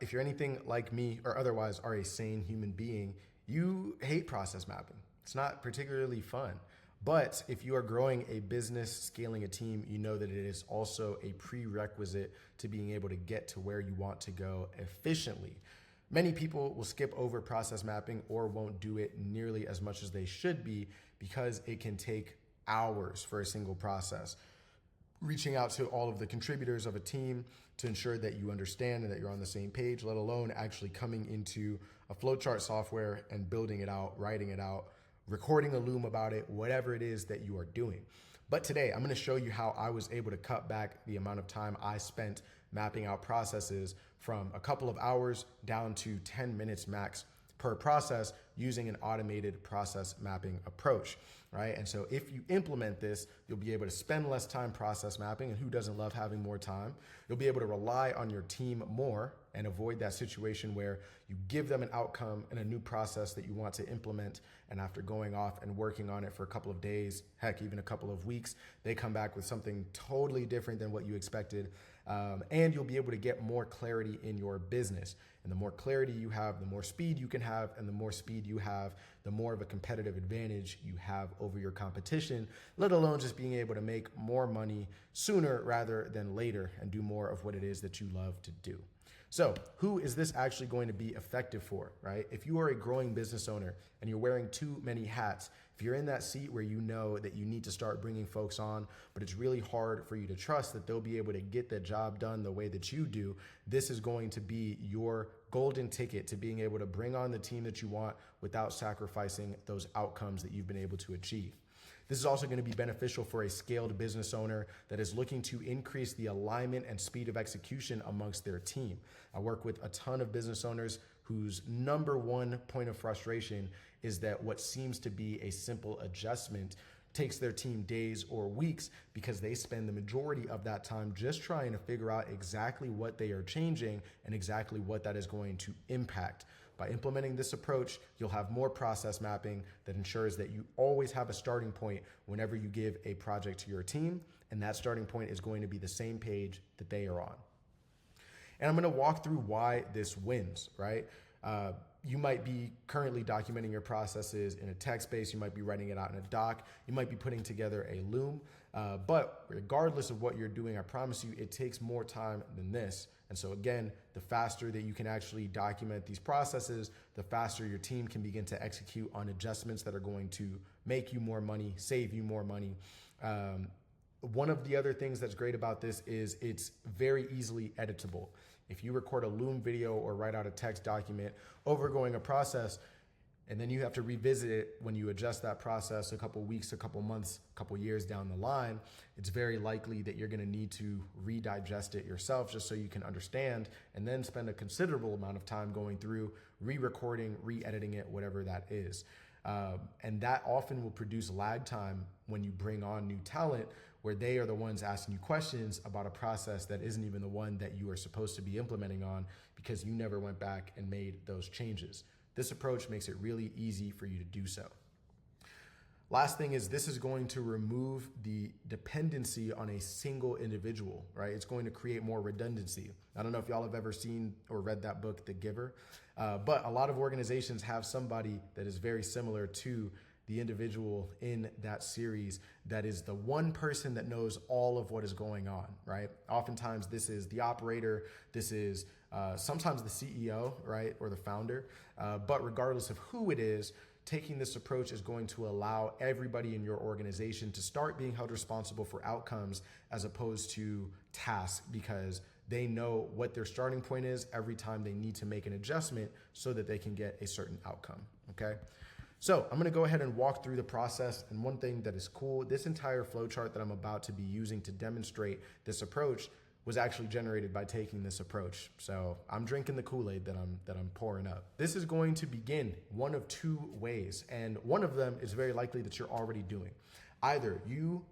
If you're anything like me or otherwise are a sane human being, you hate process mapping. It's not particularly fun. But if you are growing a business, scaling a team, you know that it is also a prerequisite to being able to get to where you want to go efficiently. Many people will skip over process mapping or won't do it nearly as much as they should be because it can take hours for a single process. Reaching out to all of the contributors of a team to ensure that you understand and that you're on the same page, let alone actually coming into a flowchart software and building it out, writing it out, recording a loom about it, whatever it is that you are doing. But today I'm going to show you how I was able to cut back the amount of time I spent mapping out processes from a couple of hours down to 10 minutes max per process using an automated process mapping approach, right? And so if you implement this, you'll be able to spend less time process mapping, and who doesn't love having more time? You'll be able to rely on your team more and avoid that situation where you give them an outcome and a new process that you want to implement, and after going off and working on it for a couple of days, heck, even a couple of weeks, they come back with something totally different than what you expected. And you'll be able to get more clarity in your business. And the more clarity you have, the more speed you can have, and the more speed you have, the more of a competitive advantage you have over your competition, let alone just being able to make more money sooner rather than later and do more of what it is that you love to do. So who is this actually going to be effective for, right? If you are a growing business owner and you're wearing too many hats, if you're in that seat where you know that you need to start bringing folks on, but it's really hard for you to trust that they'll be able to get the job done the way that you do, this is going to be your golden ticket to being able to bring on the team that you want without sacrificing those outcomes that you've been able to achieve. This is also going to be beneficial for a scaled business owner that is looking to increase the alignment and speed of execution amongst their team. I work with a ton of business owners whose number one point of frustration is that what seems to be a simple adjustment takes their team days or weeks because they spend the majority of that time just trying to figure out exactly what they are changing and exactly what that is going to impact. By implementing this approach, you'll have more process mapping that ensures that you always have a starting point whenever you give a project to your team, and that starting point is going to be the same page that they are on. And I'm going to walk through why this wins, right? You might be currently documenting your processes in a text base. You might be writing it out in a doc. You might be putting together a loom. But regardless of what you're doing, I promise you, it takes more time than this. And so again, the faster that you can actually document these processes, the faster your team can begin to execute on adjustments that are going to make you more money, save you more money. One of the other things that's great about this is it's very easily editable. If you record a loom video or write out a text document overgoing a process, and then you have to revisit it when you adjust that process a couple weeks, a couple months, a couple years down the line, it's very likely that you're going to need to redigest it yourself just so you can understand, and then spend a considerable amount of time going through, re-recording, re-editing it, whatever that is. And that often will produce lag time when you bring on new talent, where they are the ones asking you questions about a process that isn't even the one that you are supposed to be implementing on because you never went back and made those changes. This approach makes it really easy for you to do so. Last thing is this is going to remove the dependency on a single individual, right? It's going to create more redundancy. I don't know if y'all have ever seen or read that book, The Giver, but a lot of organizations have somebody that is very similar to the individual in that series that is the one person that knows all of what is going on, right? Oftentimes this is the operator, this is sometimes the CEO, right, or the founder, but regardless of who it is, taking this approach is going to allow everybody in your organization to start being held responsible for outcomes as opposed to tasks, because they know what their starting point is every time they need to make an adjustment so that they can get a certain outcome, okay? So I'm going to go ahead and walk through the process. And one thing that is cool, this entire flowchart that I'm about to be using to demonstrate this approach was actually generated by taking this approach. So I'm drinking the Kool-Aid that I'm pouring up. This is going to begin one of two ways, and one of them is very likely that you're already doing. Either you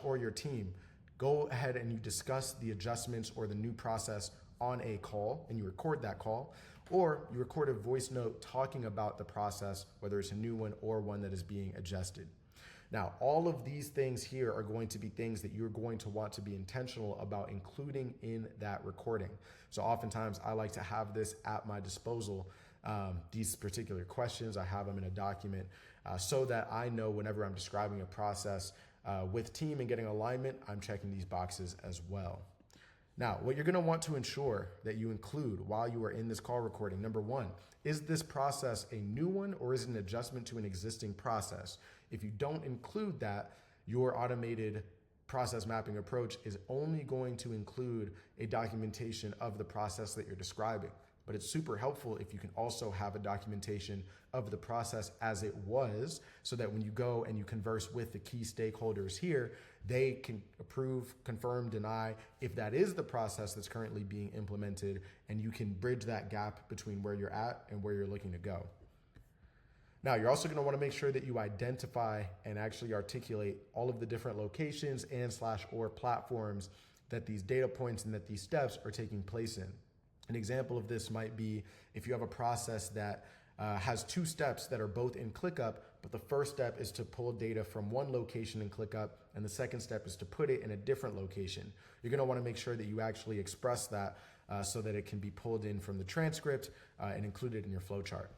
or your team go ahead and you discuss the adjustments or the new process on a call and you record that call, or you record a voice note talking about the process, whether it's a new one or one that is being adjusted. Now, all of these things here are going to be things that you're going to want to be intentional about including in that recording. So oftentimes I like to have this at my disposal. These particular questions, I have them in a document so that I know whenever I'm describing a process with team and getting alignment, I'm checking these boxes as well. Now, what you're going to want to ensure that you include while you are in this call recording, number one, is this process a new one or is it an adjustment to an existing process? If you don't include that, your automated process mapping approach is only going to include a documentation of the process that you're describing. But it's super helpful if you can also have a documentation of the process as it was, so that when you go and you converse with the key stakeholders here, they can approve, confirm, deny if that is the process that's currently being implemented, and you can bridge that gap between where you're at and where you're looking to go. Now, you're also going to want to make sure that you identify and actually articulate all of the different locations and/or platforms that these data points and that these steps are taking place in. An example of this might be if you have a process that has two steps that are both in ClickUp, but the first step is to pull data from one location in ClickUp, and the second step is to put it in a different location. You're going to want to make sure that you actually express that so that it can be pulled in from the transcript and included in your flowchart.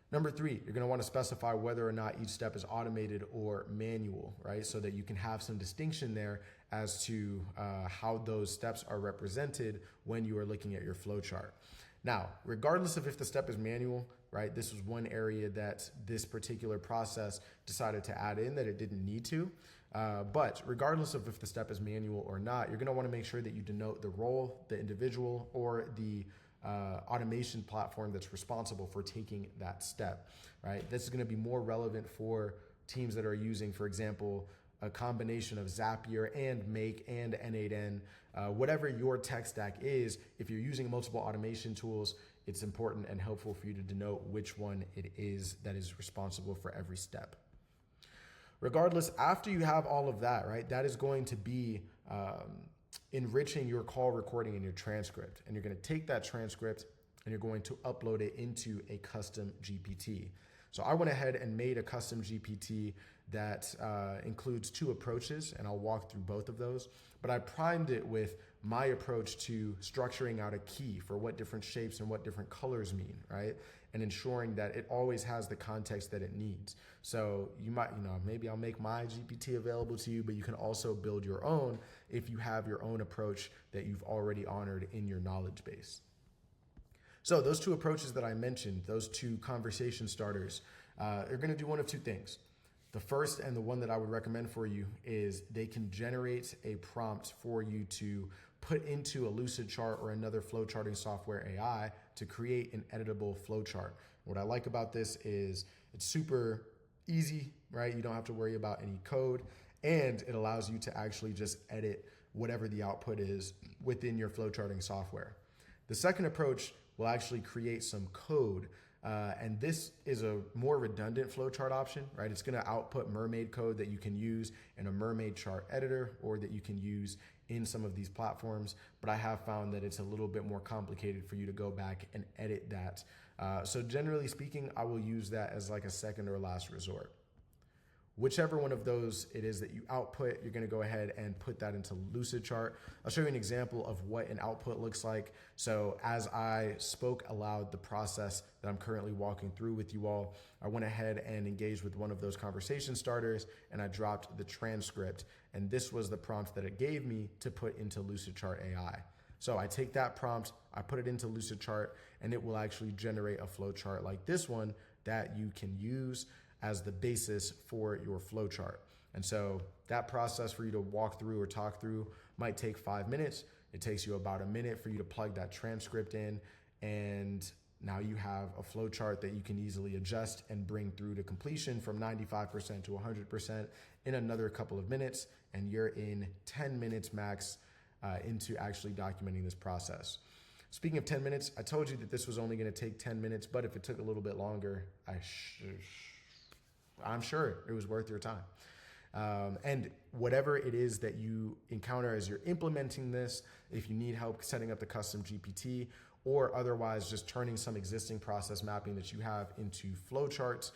Number three, you're going to want to specify whether or not each step is automated or manual, right? So that you can have some distinction there as to how those steps are represented when you are looking at your flowchart. Now, regardless of if the step is manual, right? This was one area that this particular process decided to add in that it didn't need to. But regardless of if the step is manual or not, you're going to want to make sure that you denote the role, the individual, or the automation platform that's responsible for taking that step, right? This is going to be more relevant for teams that are using, for example, a combination of Zapier and Make and N8N, whatever your tech stack is. If you're using multiple automation tools, it's important and helpful for you to denote which one it is that is responsible for every step. Regardless, after you have all of that, right, that is going to be enriching your call recording and your transcript. And you're going to take that transcript and you're going to upload it into a custom GPT. So I went ahead and made a custom GPT that includes two approaches, and I'll walk through both of those. But I primed it with my approach to structuring out a key for what different shapes and what different colors mean, right? And ensuring that it always has the context that it needs. So you might, maybe I'll make my GPT available to you, but you can also build your own if you have your own approach that you've already honored in your knowledge base. So those two approaches that I mentioned, those two conversation starters, are going to do one of two things. The first, and the one that I would recommend for you, is they can generate a prompt for you to put into a Flowchart or another flowcharting software AI to create an editable flowchart. What I like about this is it's super easy, right? You don't have to worry about any code, and it allows you to actually just edit whatever the output is within your flowcharting software. The second approach will actually create some code. And this is a more redundant flowchart option, right? It's going to output mermaid code that you can use in a mermaid chart editor or that you can use in some of these platforms. But I have found that it's a little bit more complicated for you to go back and edit that. So generally speaking, I will use that as like a second or last resort. Whichever one of those it is that you output, you're going to go ahead and put that into Flowchart. I'll show you an example of what an output looks like. So as I spoke aloud the process that I'm currently walking through with you all, I went ahead and engaged with one of those conversation starters, and I dropped the transcript. And this was the prompt that it gave me to put into Flowchart AI. So I take that prompt, I put it into Flowchart, and it will actually generate a flowchart like this one that you can use as the basis for your flowchart. And so that process for you to walk through or talk through might take 5 minutes. It takes you about a minute for you to plug that transcript in, and now you have a flowchart that you can easily adjust and bring through to completion from 95% to 100% in another couple of minutes, and you're in 10 minutes max into actually documenting this process. Speaking of 10 minutes, I told you that this was only going to take 10 minutes, but if it took a little bit longer, I'm sure it was worth your time. And whatever it is that you encounter as you're implementing this, if you need help setting up the custom GPT or otherwise just turning some existing process mapping that you have into flowcharts,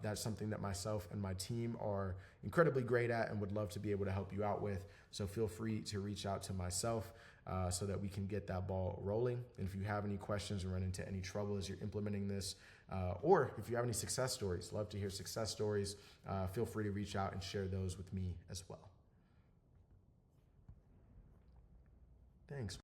That's something that myself and my team are incredibly great at and would love to be able to help you out with. So feel free to reach out to myself so that we can get that ball rolling. And if you have any questions or run into any trouble as you're implementing this, or if you have any success stories, love to hear success stories, feel free to reach out and share those with me as well. Thanks.